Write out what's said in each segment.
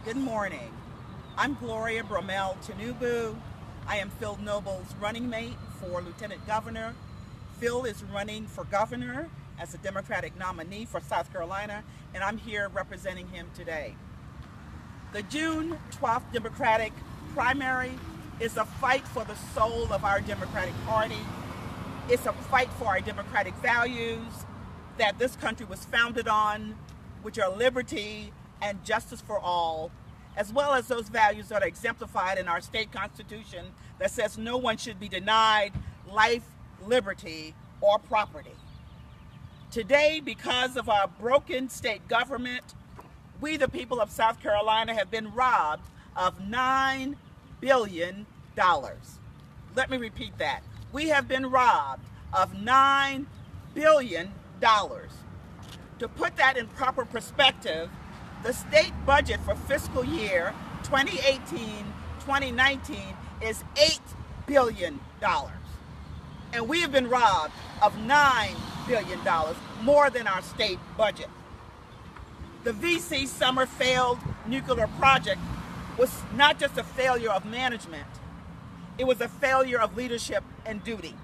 Good morning. I'm Gloria Tinubu. I am Phil Noble's running mate for Lieutenant Governor. Phil is running for governor as a Democratic nominee for South Carolina, and I'm here representing him today. The June 12th Democratic primary is a fight for the soul of our Democratic Party. It's a fight for our democratic values that this country was founded on, which are liberty and justice for all, as well as those values that are exemplified in our state constitution that says no one should be denied life, liberty, or property. Today, because of our broken state government, we, the people of South Carolina, have been robbed of $9 billion. Let me repeat that. We have been robbed of $9 billion. To put that in proper perspective, the state budget for fiscal year 2018-2019 is $8 billion. And we have been robbed of $9 billion, more than our state budget. The VC summer failed nuclear project was not just a failure of management, it was a failure of leadership and duty.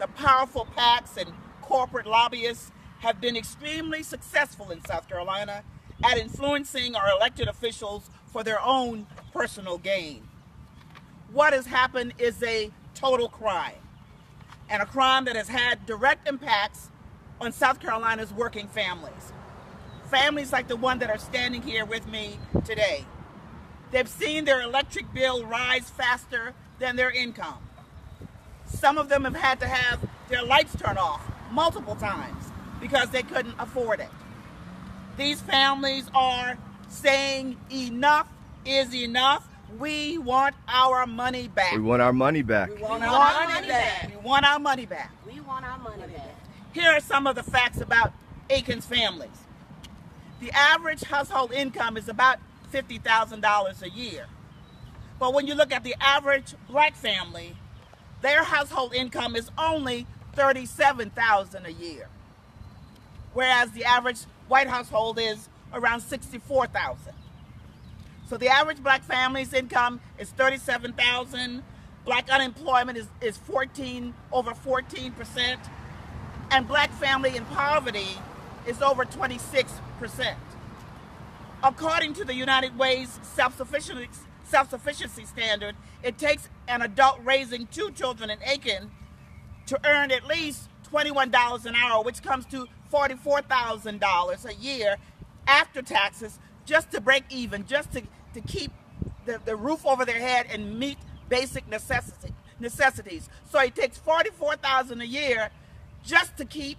The powerful PACs and corporate lobbyists have been extremely successful in South Carolina at influencing our elected officials for their own personal gain. What has happened is a total crime, and a crime that has had direct impacts on South Carolina's working families. Families like the one that are standing here with me today. They've seen their electric bill rise faster than their income. Some of them have had to have their lights turned off multiple times because they couldn't afford it. These families are saying enough is enough. We want our money back. We want our money back. We want our money back. We want our money back. We want our money back. Here are some of the facts about Aiken's families. The average household income is about $50,000 a year. But when you look at the average black family, their household income is only $37,000 a year, whereas the average white household is around $64,000. So the average black family's income is $37,000. Black unemployment is over 14%, and black family in poverty is over 26%. According to the United Way's self-sufficiency standard, it takes an adult raising 2 children in Aiken to earn at least $21 an hour, which comes to $44,000 a year after taxes, just to break even, just to keep the roof over their head and meet basic necessities. So it takes $44,000 a year just to keep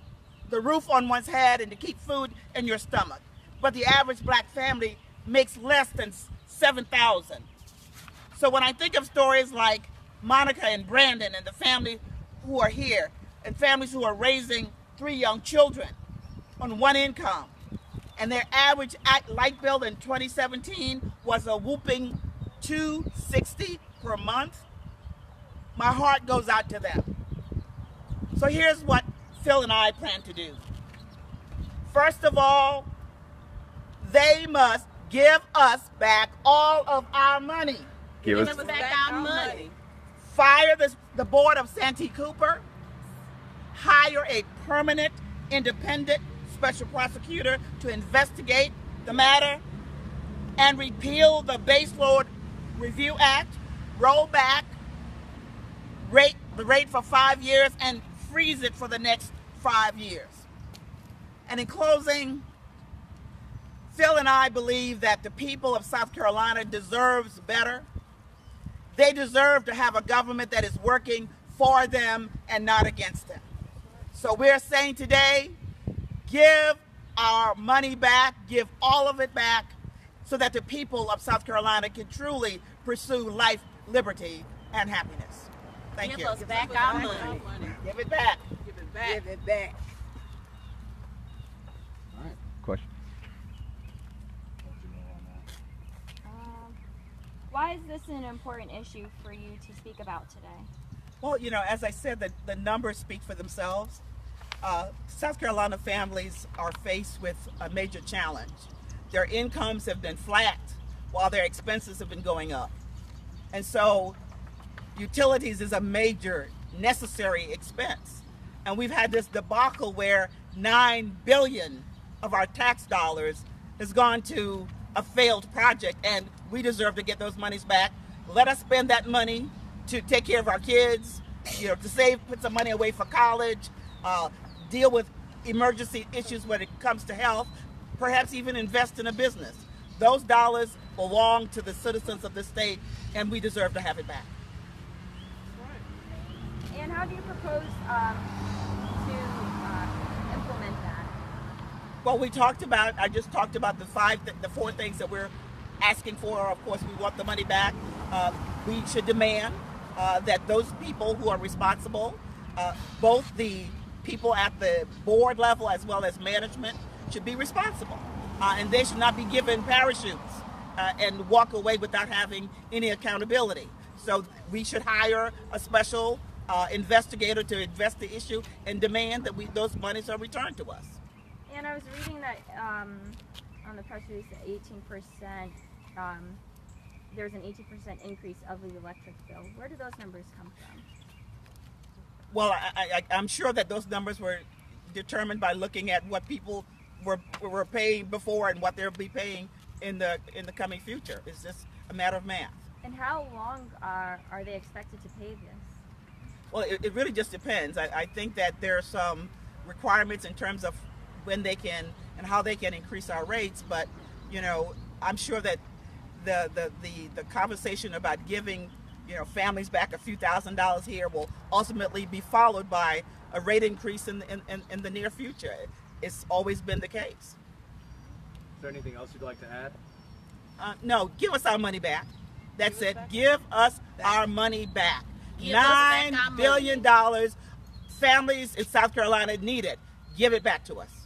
the roof on one's head and to keep food in your stomach. But the average black family makes less than $7,000. So when I think of stories like Monica and Brandon and the family who are here, and families who are raising 3 young children on one income, and their average light bill in 2017 was a whooping $260 per month, my heart goes out to them. So here's what Phil and I plan to do. First of all, they must give us back all of our money. Give us back our money. Fire the board of Santee Cooper, hire a permanent, independent special prosecutor to investigate the matter, and repeal the Baseload Review Act, roll back the rate for 5 years, and freeze it for the next 5 years. And in closing, Phil and I believe that the people of South Carolina deserves better. They deserve to have a government that is working for them and not against them. So we're saying today, give our money back, give all of it back, so that the people of South Carolina can truly pursue life, liberty, and happiness. Thank you. Give us back our money. Give it back. Give it back. Give it back. All right. Question. Why is this an important issue for you to speak about today? Well, you know, as I said, the numbers speak for themselves. South Carolina families are faced with a major challenge. Their incomes have been flat while their expenses have been going up. And so utilities is a major necessary expense. And we've had this debacle where $9 billion of our tax dollars has gone to a failed project, and we deserve to get those monies back. Let us spend that money to take care of our kids, to save, put some money away for college, deal with emergency issues when it comes to health, perhaps even invest in a business. Those dollars belong to the citizens of the state, and we deserve to have it back. And how do you propose to implement that? Well, I just talked about the four things that we're asking for. Of course, we want the money back. We should demand that those people who are responsible, both the people at the board level as well as management, should be responsible. And they should not be given parachutes and walk away without having any accountability. So we should hire a special investigator to invest the issue and demand that those monies are returned to us. And I was reading that on the press release that 18%, there's an 18% increase of the electric bill. Where do those numbers come from? Well, I'm sure that those numbers were determined by looking at what people were paying before and what they'll be paying in the coming future. It's just a matter of math. And how long are they expected to pay this? Well, it really just depends. I think that there are some requirements in terms of when they can and how they can increase our rates, but I'm sure that the conversation about giving families back a few $1,000s here will ultimately be followed by a rate increase in the near future. It's always been the case. Is there anything else you'd like to add? No, give us our money back. That's it. Give us our money back. Give us back our $9 billion. Families in South Carolina need it. Give it back to us.